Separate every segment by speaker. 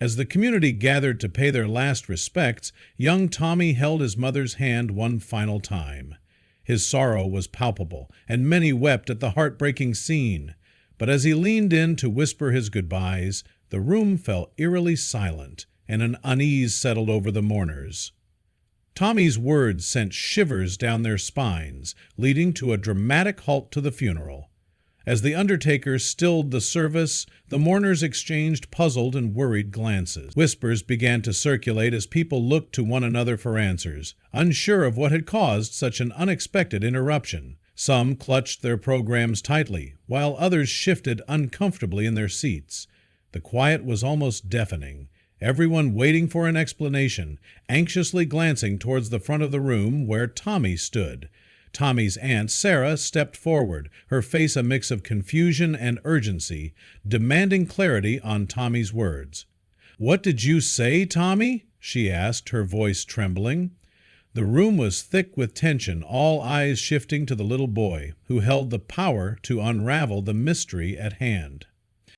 Speaker 1: As the community gathered to pay their last respects, young Tommy held his mother's hand one final time. His sorrow was palpable, and many wept at the heartbreaking scene. But as he leaned in to whisper his goodbyes, the room fell eerily silent, and an unease settled over the mourners. Tommy's words sent shivers down their spines, leading to a dramatic halt to the funeral. As the undertaker stilled the service, the mourners exchanged puzzled and worried glances. Whispers began to circulate as people looked to one another for answers, unsure of what had caused such an unexpected interruption. Some clutched their programs tightly, while others shifted uncomfortably in their seats. The quiet was almost deafening, everyone waiting for an explanation, anxiously glancing towards the front of the room where Tommy stood. Tommy's aunt, Sarah, stepped forward, her face a mix of confusion and urgency, demanding clarity on Tommy's words. "What did you say, Tommy?" she asked, her voice trembling. The room was thick with tension, all eyes shifting to the little boy, who held the power to unravel the mystery at hand.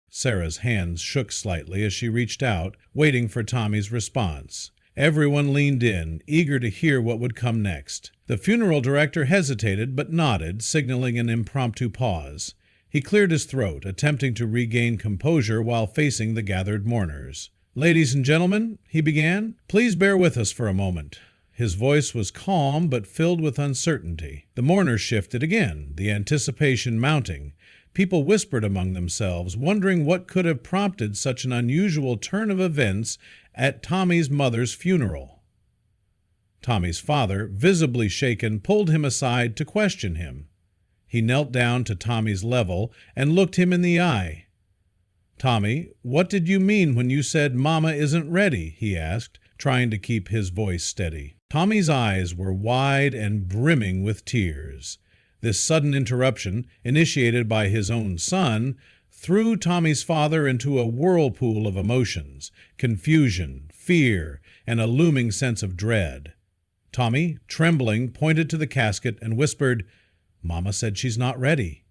Speaker 1: Sarah's hands shook slightly as she reached out, waiting for Tommy's response. Everyone leaned in, eager to hear what would come next. The funeral director hesitated but nodded, signaling an impromptu pause. He cleared his throat, attempting to regain composure while facing the gathered mourners. "Ladies and gentlemen," he began, "please bear with us for a moment." His voice was calm but filled with uncertainty. The mourners shifted again, the anticipation mounting. People whispered among themselves, wondering what could have prompted such an unusual turn of events at Tommy's mother's funeral. Tommy's father, visibly shaken, pulled him aside to question him. He knelt down to Tommy's level and looked him in the eye. "Tommy, what did you mean when you said Mama isn't ready?" he asked, trying to keep his voice steady. Tommy's eyes were wide and brimming with tears. This sudden interruption, initiated by his own son, threw Tommy's father into a whirlpool of emotions, confusion, fear, and a looming sense of dread. Tommy, trembling, pointed to the casket and whispered, "Mama said she's not ready."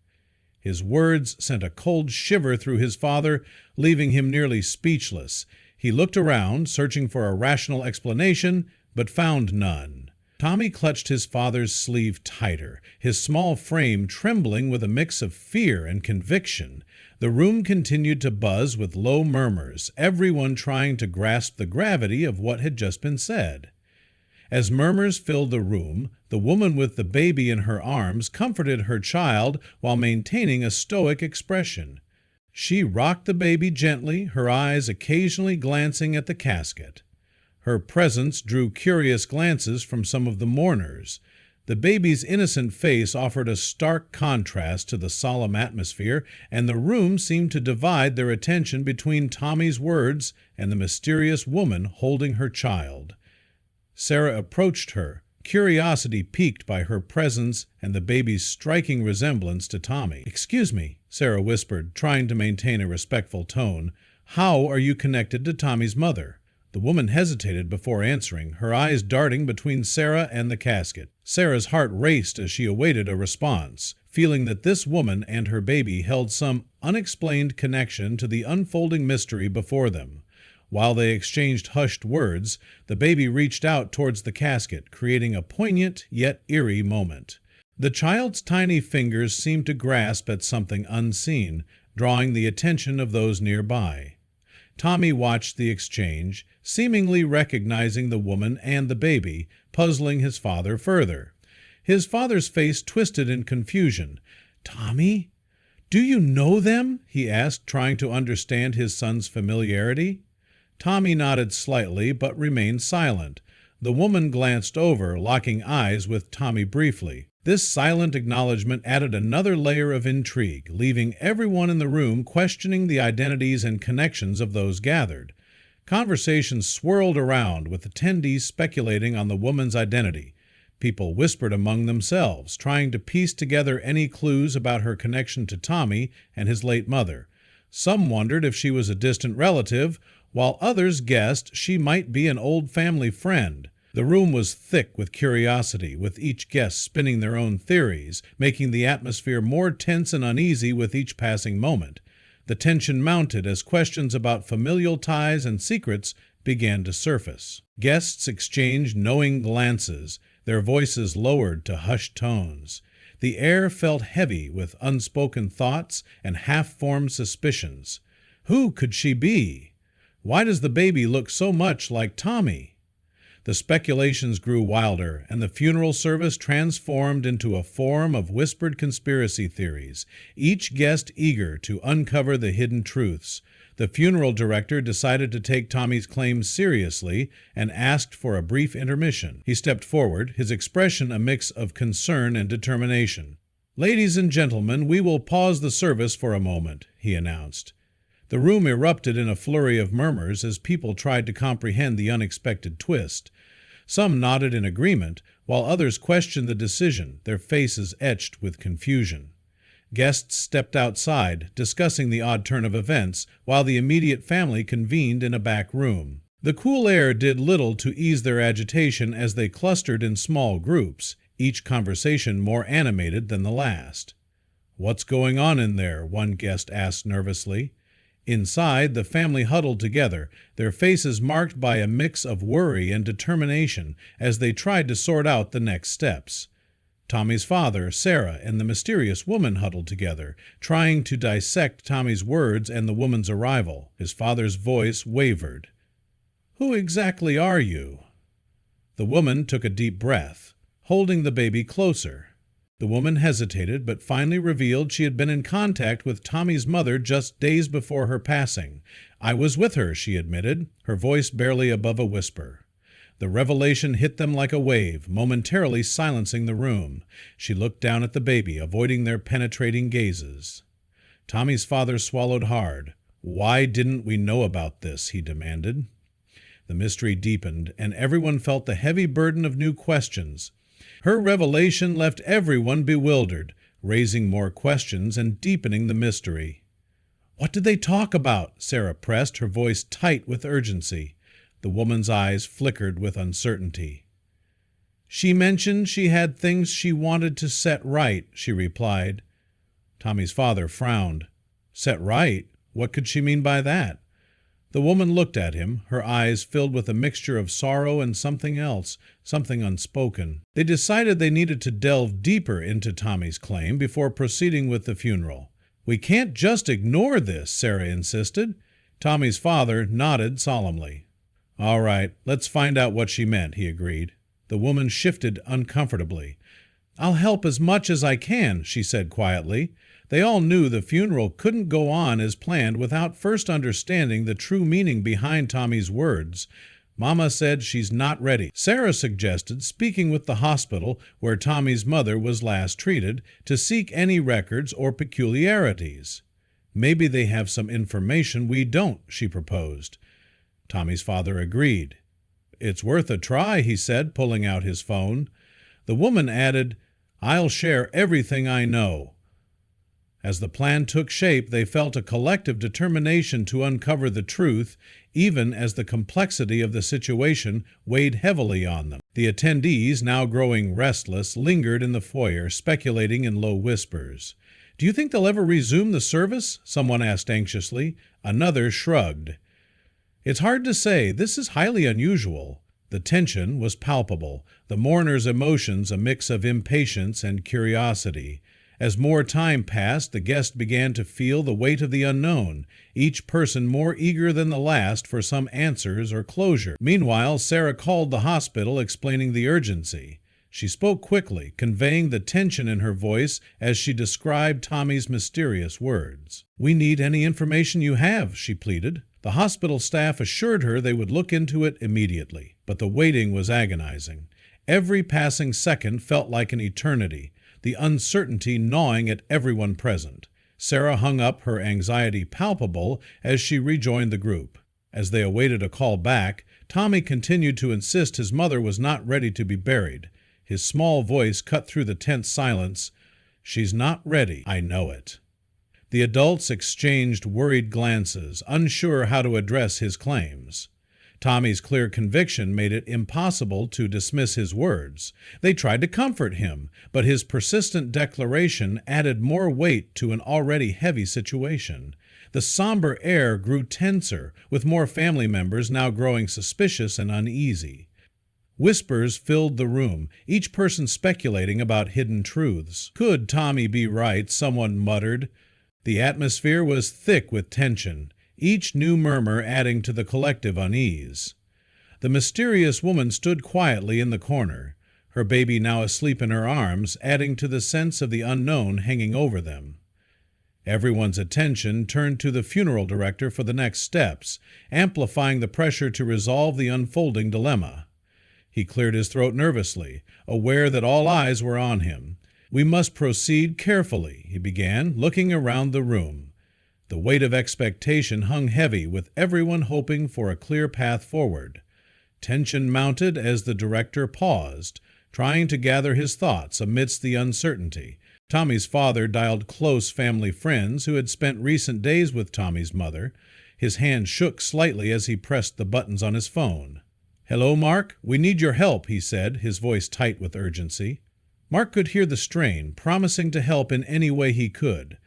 Speaker 1: His words sent a cold shiver through his father, leaving him nearly speechless. He looked around, searching for a rational explanation, but found none. Tommy clutched his father's sleeve tighter, his small frame trembling with a mix of fear and conviction. The room continued to buzz with low murmurs, everyone trying to grasp the gravity of what had just been said. As murmurs filled the room, the woman with the baby in her arms comforted her child while maintaining a stoic expression. She rocked the baby gently, her eyes occasionally glancing at the casket. Her presence drew curious glances from some of the mourners. The baby's innocent face offered a stark contrast to the solemn atmosphere, and the room seemed to divide their attention between Tommy's words and the mysterious woman holding her child. Sarah approached her, curiosity piqued by her presence and the baby's striking resemblance to Tommy. "Excuse me," Sarah whispered, trying to maintain a respectful tone. "How are you connected to Tommy's mother?" The woman hesitated before answering, her eyes darting between Sarah and the casket. Sarah's heart raced as she awaited a response, feeling that this woman and her baby held some unexplained connection to the unfolding mystery before them. While they exchanged hushed words, the baby reached out towards the casket, creating a poignant yet eerie moment. The child's tiny fingers seemed to grasp at something unseen, drawing the attention of those nearby. Tommy watched the exchange, seemingly recognizing the woman and the baby, puzzling his father further. His father's face twisted in confusion. "Tommy? Do you know them?" he asked, trying to understand his son's familiarity. Tommy nodded slightly, but remained silent. The woman glanced over, locking eyes with Tommy briefly. This silent acknowledgement added another layer of intrigue, leaving everyone in the room questioning the identities and connections of those gathered. Conversations swirled around, with attendees speculating on the woman's identity. People whispered among themselves, trying to piece together any clues about her connection to Tommy and his late mother. Some wondered if she was a distant relative, while others guessed she might be an old family friend. The room was thick with curiosity, with each guest spinning their own theories, making the atmosphere more tense and uneasy with each passing moment. The tension mounted as questions about familial ties and secrets began to surface. Guests exchanged knowing glances, their voices lowered to hushed tones. The air felt heavy with unspoken thoughts and half-formed suspicions. Who could she be? Why does the baby look so much like Tommy? The speculations grew wilder, and the funeral service transformed into a forum of whispered conspiracy theories, each guest eager to uncover the hidden truths. The funeral director decided to take Tommy's claims seriously and asked for a brief intermission. He stepped forward, his expression a mix of concern and determination. "Ladies and gentlemen, we will pause the service for a moment," he announced. The room erupted in a flurry of murmurs as people tried to comprehend the unexpected twist. Some nodded in agreement, while others questioned the decision, their faces etched with confusion. Guests stepped outside, discussing the odd turn of events, while the immediate family convened in a back room. The cool air did little to ease their agitation as they clustered in small groups, each conversation more animated than the last. "What's going on in there?" one guest asked nervously. Inside, the family huddled together, their faces marked by a mix of worry and determination as they tried to sort out the next steps. Tommy's father, Sarah, and the mysterious woman huddled together, trying to dissect Tommy's words and the woman's arrival. His father's voice wavered. "Who exactly are you?" The woman took a deep breath, holding the baby closer. The woman hesitated, but finally revealed she had been in contact with Tommy's mother just days before her passing. "I was with her," she admitted, her voice barely above a whisper. The revelation hit them like a wave, momentarily silencing the room. She looked down at the baby, avoiding their penetrating gazes. Tommy's father swallowed hard. "Why didn't we know about this?" he demanded. The mystery deepened, and everyone felt the heavy burden of new questions. Her revelation left everyone bewildered, raising more questions and deepening the mystery. "What did they talk about?" Sarah pressed, her voice tight with urgency. The woman's eyes flickered with uncertainty. "She mentioned she had things she wanted to set right," she replied. Tommy's father frowned. "Set right? What could she mean by that?" The woman looked at him, her eyes filled with a mixture of sorrow and something else, something unspoken. They decided they needed to delve deeper into Tommy's claim before proceeding with the funeral. "We can't just ignore this," Sarah insisted. Tommy's father nodded solemnly. "All right, let's find out what she meant," he agreed. The woman shifted uncomfortably. "I'll help as much as I can," she said quietly. They all knew the funeral couldn't go on as planned without first understanding the true meaning behind Tommy's words. "Mama said she's not ready." Sarah suggested speaking with the hospital where Tommy's mother was last treated to seek any records or peculiarities. "Maybe they have some information we don't," she proposed. Tommy's father agreed. "It's worth a try," he said, pulling out his phone. The woman added, "I'll share everything I know." As the plan took shape, they felt a collective determination to uncover the truth, even as the complexity of the situation weighed heavily on them. The attendees, now growing restless, lingered in the foyer, speculating in low whispers. "Do you think they'll ever resume the service?" someone asked anxiously. Another shrugged. "It's hard to say. This is highly unusual." The tension was palpable, the mourners' emotions a mix of impatience and curiosity. As more time passed, the guests began to feel the weight of the unknown, each person more eager than the last for some answers or closure. Meanwhile, Sarah called the hospital, explaining the urgency. She spoke quickly, conveying the tension in her voice as she described Tommy's mysterious words. "We need any information you have," she pleaded. The hospital staff assured her they would look into it immediately, but the waiting was agonizing. Every passing second felt like an eternity, the uncertainty gnawing at everyone present. Sarah hung up, her anxiety palpable, as she rejoined the group. As they awaited a call back, Tommy continued to insist his mother was not ready to be buried. His small voice cut through the tense silence. "She's not ready, I know it." The adults exchanged worried glances, unsure how to address his claims. Tommy's clear conviction made it impossible to dismiss his words. They tried to comfort him, but his persistent declaration added more weight to an already heavy situation. The somber air grew tenser, with more family members now growing suspicious and uneasy. Whispers filled the room, each person speculating about hidden truths. Could Tommy be right? Someone muttered. The atmosphere was thick with tension, each new murmur adding to the collective unease. The mysterious woman stood quietly in the corner, her baby now asleep in her arms, adding to the sense of the unknown hanging over them. Everyone's attention turned to the funeral director for the next steps, amplifying the pressure to resolve the unfolding dilemma. He cleared his throat nervously, aware that all eyes were on him. "We must proceed carefully," he began, looking around the room. The weight of expectation hung heavy, with everyone hoping for a clear path forward. Tension mounted as the director paused, trying to gather his thoughts amidst the uncertainty. Tommy's father dialed close family friends who had spent recent days with Tommy's mother. His hand shook slightly as he pressed the buttons on his phone. "Hello, Mark. We need your help," he said, his voice tight with urgency. Mark could hear the strain, promising to help in any way he could.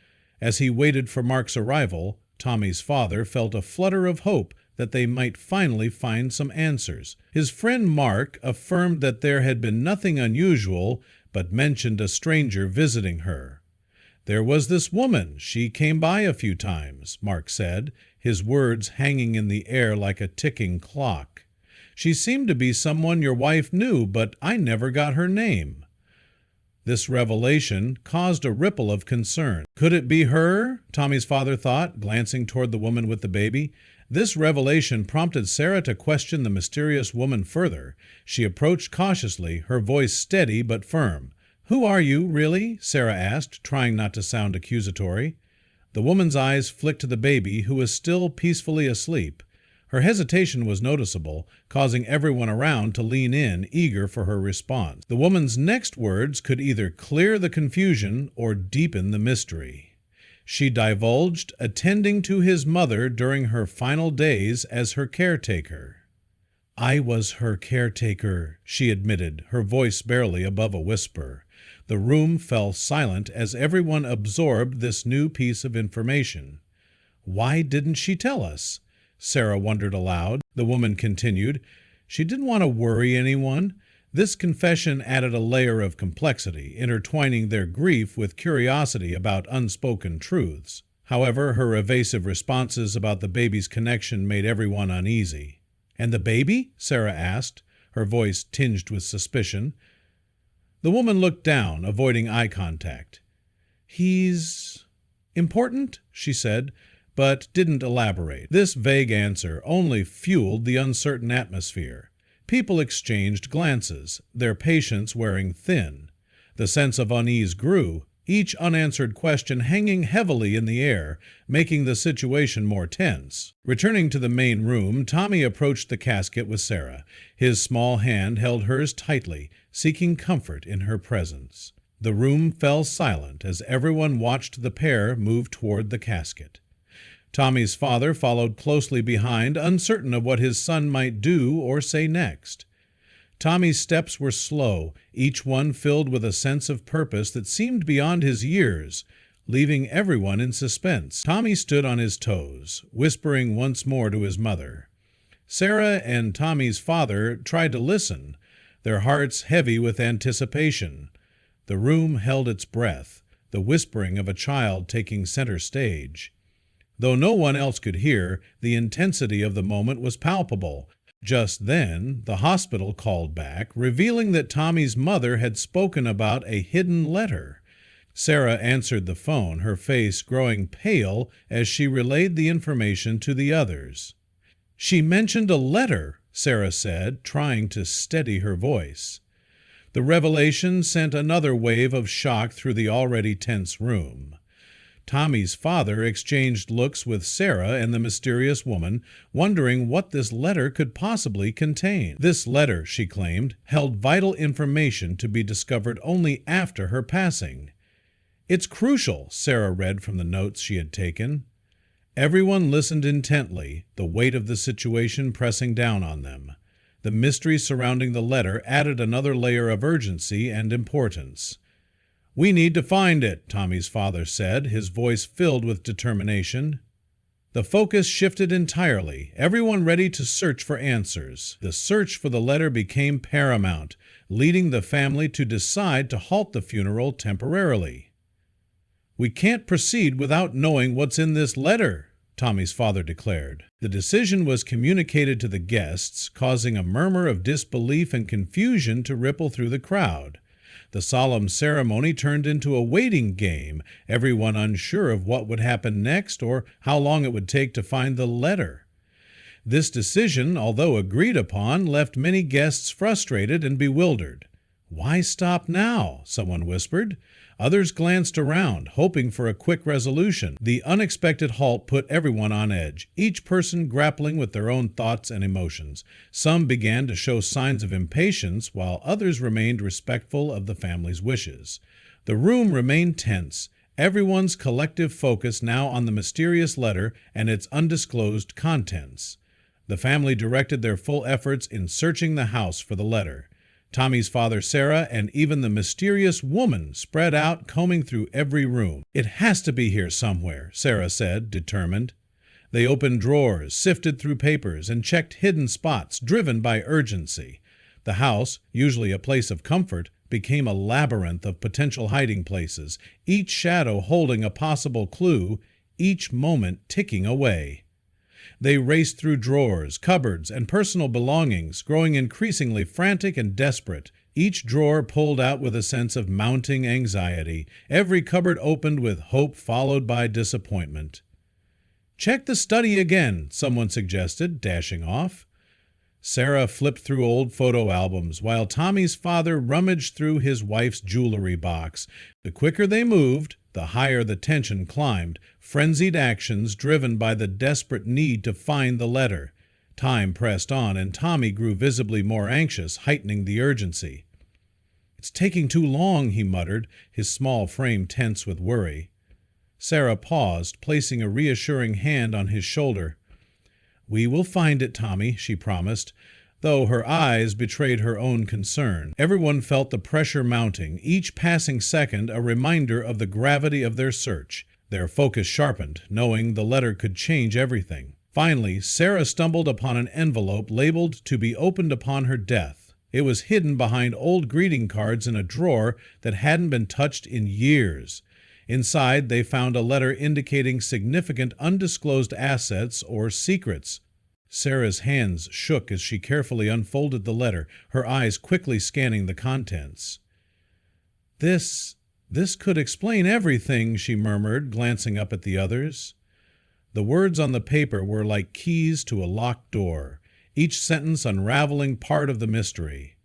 Speaker 1: As he waited for Mark's arrival, Tommy's father felt a flutter of hope that they might finally find some answers. His friend Mark affirmed that there had been nothing unusual, but mentioned a stranger visiting her. "There was this woman. She came by a few times," Mark said, his words hanging in the air like a ticking clock. "She seemed to be someone your wife knew, but I never got her name." This revelation caused a ripple of concern. Could it be her? Tommy's father thought, glancing toward the woman with the baby. This revelation prompted Sarah to question the mysterious woman further. She approached cautiously, her voice steady but firm. "Who are you, really?" Sarah asked, trying not to sound accusatory. The woman's eyes flicked to the baby, who was still peacefully asleep. Her hesitation was noticeable, causing everyone around to lean in, eager for her response. The woman's next words could either clear the confusion or deepen the mystery. She divulged attending to his mother during her final days as her caretaker. "I was her caretaker," she admitted, her voice barely above a whisper. The room fell silent as everyone absorbed this new piece of information. "Why didn't she tell us?" Sarah wondered aloud. The woman continued. She didn't want to worry anyone. This confession added a layer of complexity, intertwining their grief with curiosity about unspoken truths. However, her evasive responses about the baby's connection made everyone uneasy. "And the baby?" Sarah asked, her voice tinged with suspicion. The woman looked down, avoiding eye contact. "He's important," she said, but didn't elaborate. This vague answer only fueled the uncertain atmosphere. People exchanged glances, their patience wearing thin. The sense of unease grew, each unanswered question hanging heavily in the air, making the situation more tense. Returning to the main room, Tommy approached the casket with Sarah. His small hand held hers tightly, seeking comfort in her presence. The room fell silent as everyone watched the pair move toward the casket. Tommy's father followed closely behind, uncertain of what his son might do or say next. Tommy's steps were slow, each one filled with a sense of purpose that seemed beyond his years, leaving everyone in suspense. Tommy stood on his toes, whispering once more to his mother. Sarah and Tommy's father tried to listen, their hearts heavy with anticipation. The room held its breath, the whispering of a child taking center stage. Though no one else could hear, the intensity of the moment was palpable. Just then, the hospital called back, revealing that Tommy's mother had spoken about a hidden letter. Sarah answered the phone, her face growing pale as she relayed the information to the others. "She mentioned a letter," Sarah said, trying to steady her voice. The revelation sent another wave of shock through the already tense room. Tommy's father exchanged looks with Sarah and the mysterious woman, wondering what this letter could possibly contain. This letter, she claimed, held vital information to be discovered only after her passing. "It's crucial," Sarah read from the notes she had taken. Everyone listened intently, the weight of the situation pressing down on them. The mystery surrounding the letter added another layer of urgency and importance. "We need to find it," Tommy's father said, his voice filled with determination. The focus shifted entirely, everyone ready to search for answers. The search for the letter became paramount, leading the family to decide to halt the funeral temporarily. "We can't proceed without knowing what's in this letter," Tommy's father declared. The decision was communicated to the guests, causing a murmur of disbelief and confusion to ripple through the crowd. The solemn ceremony turned into a waiting game, everyone unsure of what would happen next or how long it would take to find the letter. This decision, although agreed upon, left many guests frustrated and bewildered. "Why stop now?" someone whispered. Others glanced around, hoping for a quick resolution. The unexpected halt put everyone on edge, each person grappling with their own thoughts and emotions. Some began to show signs of impatience, while others remained respectful of the family's wishes. The room remained tense, everyone's collective focus now on the mysterious letter and its undisclosed contents. The family directed their full efforts in searching the house for the letter. Tommy's father, Sarah, and even the mysterious woman spread out, combing through every room. "It has to be here somewhere," Sarah said, determined. They opened drawers, sifted through papers, and checked hidden spots, driven by urgency. The house, usually a place of comfort, became a labyrinth of potential hiding places, each shadow holding a possible clue, each moment ticking away. They raced through drawers, cupboards, and personal belongings, growing increasingly frantic and desperate. Each drawer pulled out with a sense of mounting anxiety. Every cupboard opened with hope followed by disappointment. "Check the study again," someone suggested, dashing off. Sarah flipped through old photo albums, while Tommy's father rummaged through his wife's jewelry box. The quicker they moved, the higher the tension climbed, frenzied actions driven by the desperate need to find the letter. Time pressed on, and Tommy grew visibly more anxious, heightening the urgency. "It's taking too long," he muttered, his small frame tense with worry. Sarah paused, placing a reassuring hand on his shoulder. "We will find it, Tommy," she promised, though her eyes betrayed her own concern. Everyone felt the pressure mounting, each passing second a reminder of the gravity of their search. Their focus sharpened, knowing the letter could change everything. Finally, Sarah stumbled upon an envelope labeled to be opened upon her death. It was hidden behind old greeting cards in a drawer that hadn't been touched in years. Inside, they found a letter indicating significant undisclosed assets or secrets. Sarah's hands shook as she carefully unfolded the letter, her eyes quickly scanning the contents. This could explain everything," she murmured, glancing up at the others. The words on the paper were like keys to a locked door, each sentence unraveling part of the mystery.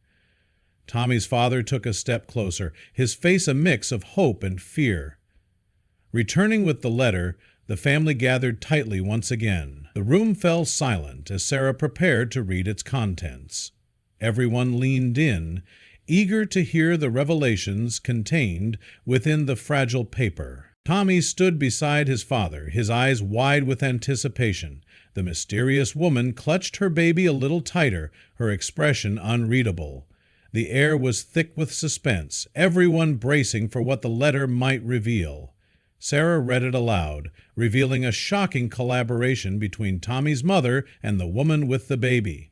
Speaker 1: Tommy's father took a step closer, his face a mix of hope and fear. Returning with the letter, the family gathered tightly once again. The room fell silent as Sarah prepared to read its contents. Everyone leaned in, eager to hear the revelations contained within the fragile paper. Tommy stood beside his father, his eyes wide with anticipation. The mysterious woman clutched her baby a little tighter, her expression unreadable. The air was thick with suspense, everyone bracing for what the letter might reveal. Sarah read it aloud, revealing a shocking collaboration between Tommy's mother and the woman with the baby.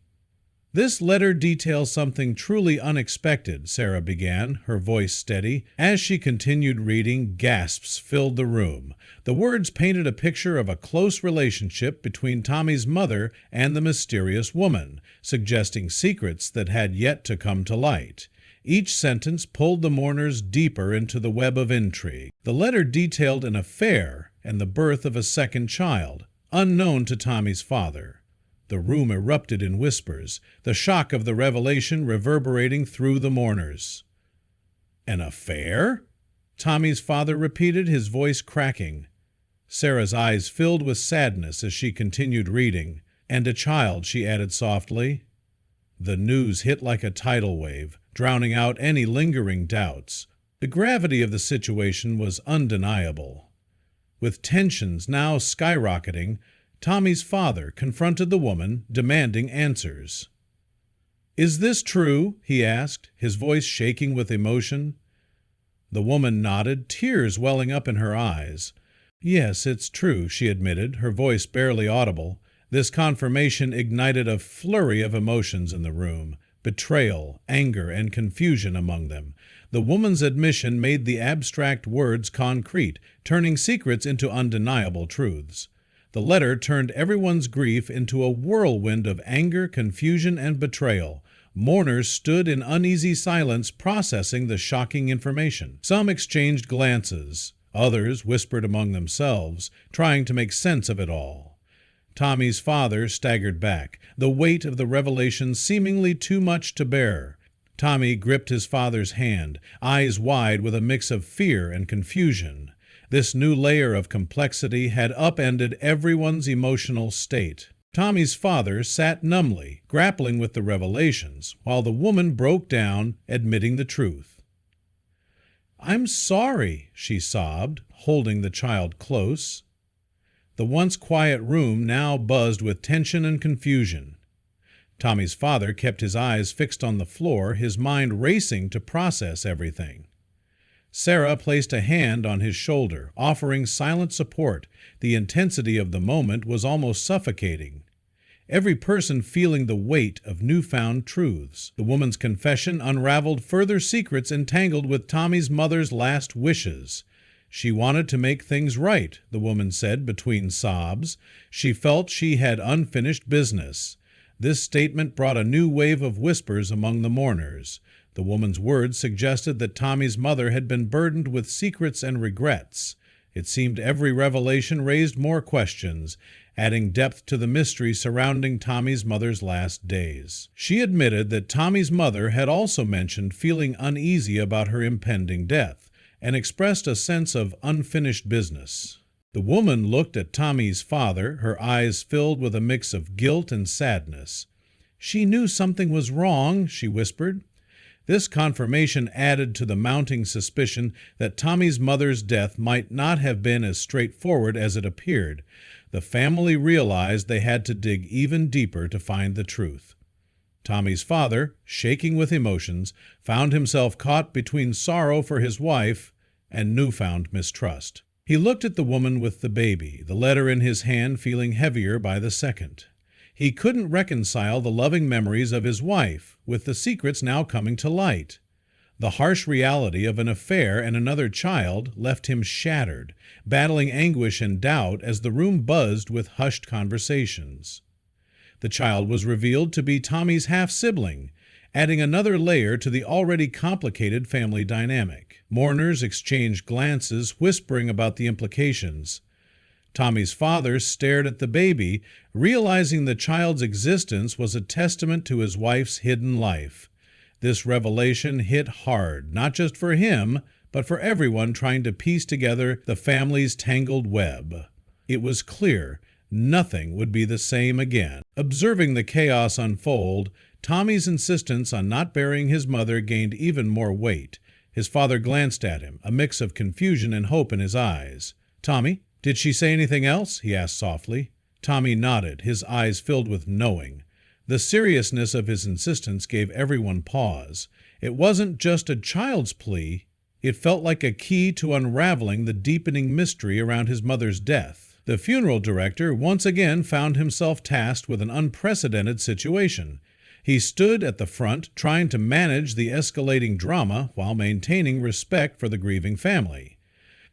Speaker 1: "This letter details something truly unexpected," Sarah began, her voice steady. As she continued reading, gasps filled the room. The words painted a picture of a close relationship between Tommy's mother and the mysterious woman, suggesting secrets that had yet to come to light. Each sentence pulled the mourners deeper into the web of intrigue. The letter detailed an affair and the birth of a second child, unknown to Tommy's father. The room erupted in whispers, the shock of the revelation reverberating through the mourners. "An affair?" Tommy's father repeated, his voice cracking. Sarah's eyes filled with sadness as she continued reading. "And a child," she added softly. The news hit like a tidal wave, drowning out any lingering doubts. The gravity of the situation was undeniable. With tensions now skyrocketing, Tommy's father confronted the woman, demanding answers. "Is this true?" he asked, his voice shaking with emotion. The woman nodded, tears welling up in her eyes. Yes, it's true, she admitted, her voice barely audible. This confirmation ignited a flurry of emotions in the room, betrayal, anger, and confusion among them. The woman's admission made the abstract words concrete, turning secrets into undeniable truths. The letter turned everyone's grief into a whirlwind of anger, confusion, and betrayal. Mourners stood in uneasy silence processing the shocking information. Some exchanged glances. Others whispered among themselves, trying to make sense of it all. Tommy's father staggered back, the weight of the revelation seemingly too much to bear. Tommy gripped his father's hand, eyes wide with a mix of fear and confusion. This new layer of complexity had upended everyone's emotional state. Tommy's father sat numbly, grappling with the revelations, while the woman broke down, admitting the truth. "I'm sorry," she sobbed, holding the child close. The once quiet room now buzzed with tension and confusion. Tommy's father kept his eyes fixed on the floor, his mind racing to process everything. Sarah placed a hand on his shoulder, offering silent support. The intensity of the moment was almost suffocating. Every person feeling the weight of newfound truths. The woman's confession unraveled further secrets entangled with Tommy's mother's last wishes. She wanted to make things right, the woman said between sobs. She felt she had unfinished business. This statement brought a new wave of whispers among the mourners. The woman's words suggested that Tommy's mother had been burdened with secrets and regrets. It seemed every revelation raised more questions, adding depth to the mystery surrounding Tommy's mother's last days. She admitted that Tommy's mother had also mentioned feeling uneasy about her impending death, and expressed a sense of unfinished business. The woman looked at Tommy's father, her eyes filled with a mix of guilt and sadness. "She knew something was wrong," she whispered. This confirmation added to the mounting suspicion that Tommy's mother's death might not have been as straightforward as it appeared. The family realized they had to dig even deeper to find the truth. Tommy's father, shaking with emotions, found himself caught between sorrow for his wife and newfound mistrust. He looked at the woman with the baby, the letter in his hand feeling heavier by the second. He couldn't reconcile the loving memories of his wife with the secrets now coming to light. The harsh reality of an affair and another child left him shattered, battling anguish and doubt as the room buzzed with hushed conversations. The child was revealed to be Tommy's half-sibling, adding another layer to the already complicated family dynamic. Mourners exchanged glances, whispering about the implications. Tommy's father stared at the baby, realizing the child's existence was a testament to his wife's hidden life. This revelation hit hard, not just for him, but for everyone trying to piece together the family's tangled web. It was clear nothing would be the same again. Observing the chaos unfold, Tommy's insistence on not burying his mother gained even more weight. His father glanced at him, a mix of confusion and hope in his eyes. "Tommy, did she say anything else?" he asked softly. Tommy nodded, his eyes filled with knowing. The seriousness of his insistence gave everyone pause. It wasn't just a child's plea. It felt like a key to unraveling the deepening mystery around his mother's death. The funeral director once again found himself tasked with an unprecedented situation. He stood at the front, trying to manage the escalating drama while maintaining respect for the grieving family.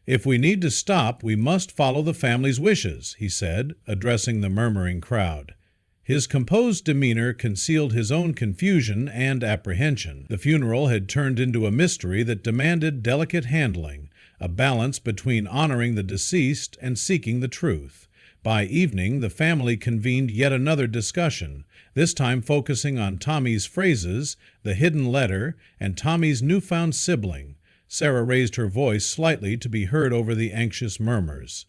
Speaker 1: "If we need to stop, we must follow the family's wishes," he said, addressing the murmuring crowd. His composed demeanor concealed his own confusion and apprehension. The funeral had turned into a mystery that demanded delicate handling, a balance between honoring the deceased and seeking the truth. By evening, the family convened yet another discussion, this time focusing on Tommy's phrases, the hidden letter, and Tommy's newfound sibling. Sarah raised her voice slightly to be heard over the anxious murmurs.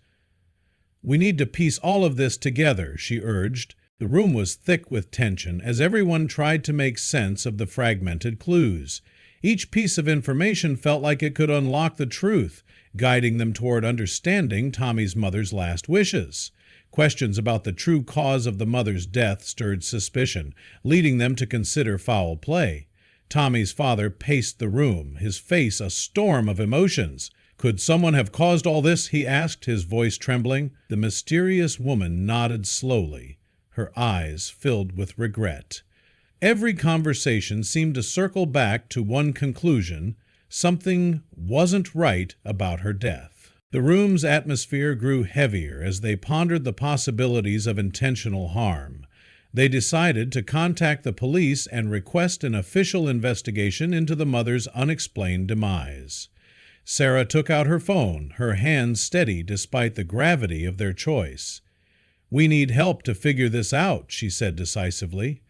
Speaker 1: "We need to piece all of this together," she urged. The room was thick with tension as everyone tried to make sense of the fragmented clues. Each piece of information felt like it could unlock the truth, guiding them toward understanding Tommy's mother's last wishes. Questions about the true cause of the mother's death stirred suspicion, leading them to consider foul play. Tommy's father paced the room, his face a storm of emotions. "Could someone have caused all this?" he asked, his voice trembling. The mysterious woman nodded slowly, her eyes filled with regret. Every conversation seemed to circle back to one conclusion: something wasn't right about her death. The room's atmosphere grew heavier as they pondered the possibilities of intentional harm. They decided to contact the police and request an official investigation into the mother's unexplained demise. Sarah took out her phone, her hands steady despite the gravity of their choice. "We need help to figure this out," she said decisively.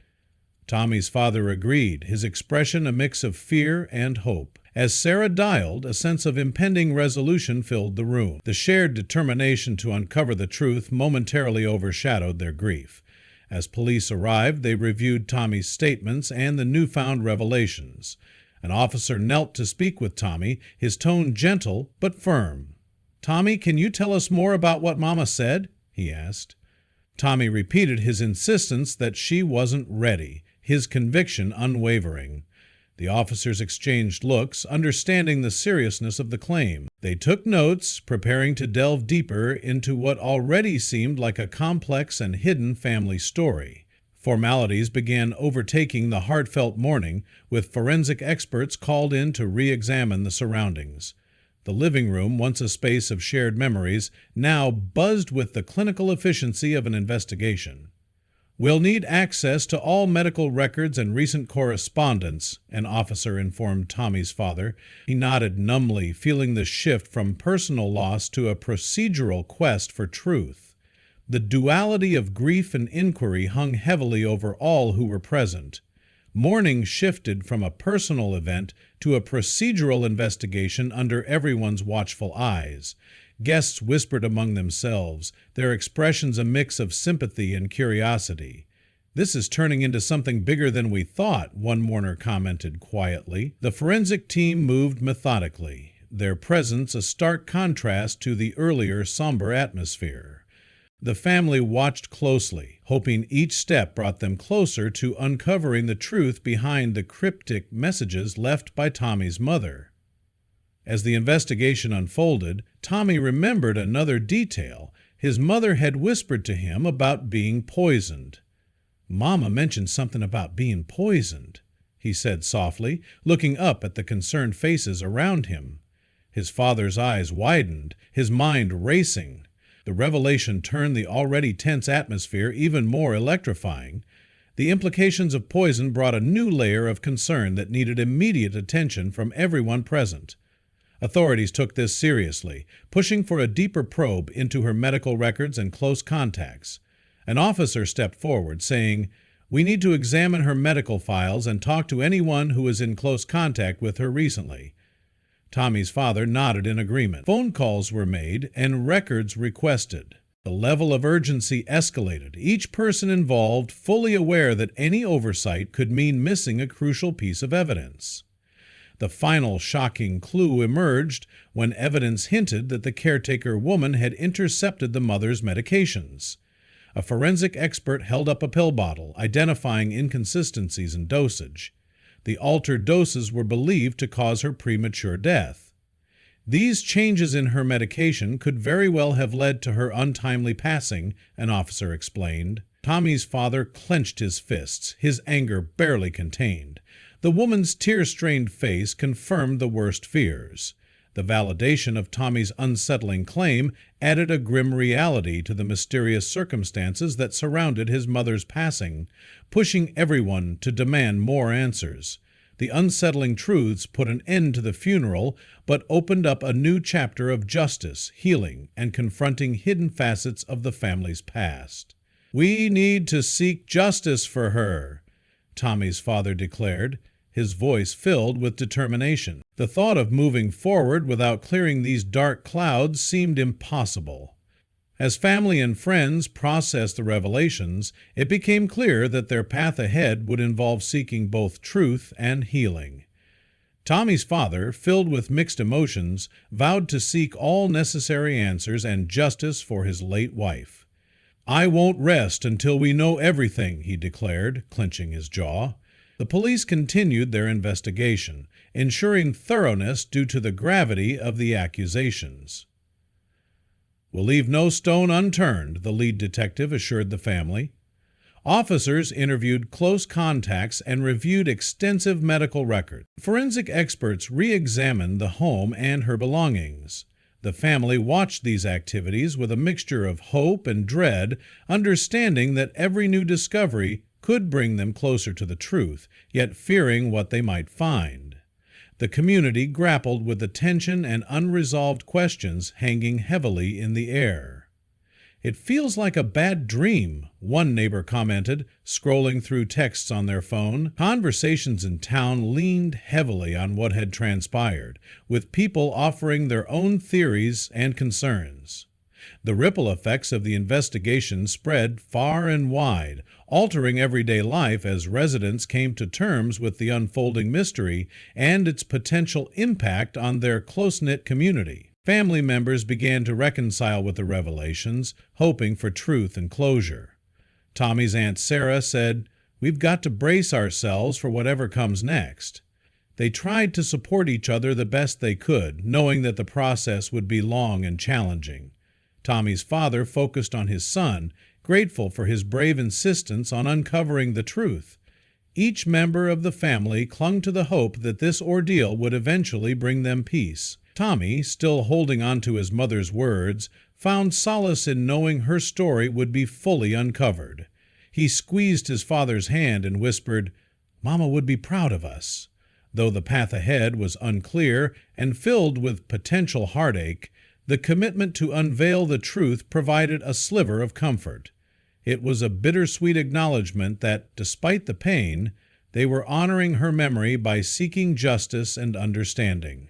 Speaker 1: Tommy's father agreed, his expression a mix of fear and hope. As Sarah dialed, a sense of impending resolution filled the room. The shared determination to uncover the truth momentarily overshadowed their grief. As police arrived, they reviewed Tommy's statements and the newfound revelations. An officer knelt to speak with Tommy, his tone gentle but firm. "Tommy, can you tell us more about what Mama said?" he asked. Tommy repeated his insistence that she wasn't ready, his conviction unwavering. The officers exchanged looks, understanding the seriousness of the claim. They took notes, preparing to delve deeper into what already seemed like a complex and hidden family story. Formalities began overtaking the heartfelt mourning, with forensic experts called in to re-examine the surroundings. The living room, once a space of shared memories, now buzzed with the clinical efficiency of an investigation. "We'll need access to all medical records and recent correspondence," an officer informed Tommy's father. He nodded numbly, feeling the shift from personal loss to a procedural quest for truth. The duality of grief and inquiry hung heavily over all who were present. Mourning shifted from a personal event to a procedural investigation under everyone's watchful eyes. Guests whispered among themselves, their expressions a mix of sympathy and curiosity. "This is turning into something bigger than we thought," one mourner commented quietly. The forensic team moved methodically, their presence a stark contrast to the earlier somber atmosphere. The family watched closely, hoping each step brought them closer to uncovering the truth behind the cryptic messages left by Tommy's mother. As the investigation unfolded, Tommy remembered another detail. His mother had whispered to him about being poisoned. "Mama mentioned something about being poisoned," he said softly, looking up at the concerned faces around him. His father's eyes widened, his mind racing. The revelation turned the already tense atmosphere even more electrifying. The implications of poison brought a new layer of concern that needed immediate attention from everyone present. Authorities took this seriously, pushing for a deeper probe into her medical records and close contacts. An officer stepped forward, saying, "We need to examine her medical files and talk to anyone who was in close contact with her recently." Tommy's father nodded in agreement. Phone calls were made and records requested. The level of urgency escalated, each person involved fully aware that any oversight could mean missing a crucial piece of evidence. The final shocking clue emerged when evidence hinted that the caretaker woman had intercepted the mother's medications. A forensic expert held up a pill bottle, identifying inconsistencies in dosage. The altered doses were believed to cause her premature death. These changes in her medication could very well have led to her untimely passing, an officer explained. Tommy's father clenched his fists, his anger barely contained. The woman's tear-strained face confirmed the worst fears. The validation of Tommy's unsettling claim added a grim reality to the mysterious circumstances that surrounded his mother's passing, pushing everyone to demand more answers. The unsettling truths put an end to the funeral, but opened up a new chapter of justice, healing, and confronting hidden facets of the family's past. "We need to seek justice for her," Tommy's father declared, his voice filled with determination. The thought of moving forward without clearing these dark clouds seemed impossible. As family and friends processed the revelations, it became clear that their path ahead would involve seeking both truth and healing. Tommy's father, filled with mixed emotions, vowed to seek all necessary answers and justice for his late wife. "I won't rest until we know everything," he declared, clenching his jaw. The police continued their investigation, ensuring thoroughness due to the gravity of the accusations. "We'll leave no stone unturned," the lead detective assured the family. Officers interviewed close contacts and reviewed extensive medical records. Forensic experts re-examined the home and her belongings. The family watched these activities with a mixture of hope and dread, understanding that every new discovery could bring them closer to the truth, yet fearing what they might find. The community grappled with the tension and unresolved questions hanging heavily in the air. "It feels like a bad dream," one neighbor commented, scrolling through texts on their phone. Conversations in town leaned heavily on what had transpired, with people offering their own theories and concerns. The ripple effects of the investigation spread far and wide, altering everyday life as residents came to terms with the unfolding mystery and its potential impact on their close-knit community. Family members began to reconcile with the revelations, hoping for truth and closure. Tommy's Aunt Sarah said, "We've got to brace ourselves for whatever comes next." They tried to support each other the best they could, knowing that the process would be long and challenging. Tommy's father focused on his son, grateful for his brave insistence on uncovering the truth. Each member of the family clung to the hope that this ordeal would eventually bring them peace. Tommy, still holding on to his mother's words, found solace in knowing her story would be fully uncovered. He squeezed his father's hand and whispered, "Mama would be proud of us." Though the path ahead was unclear and filled with potential heartache, the commitment to unveil the truth provided a sliver of comfort. It was a bittersweet acknowledgment that, despite the pain, they were honoring her memory by seeking justice and understanding.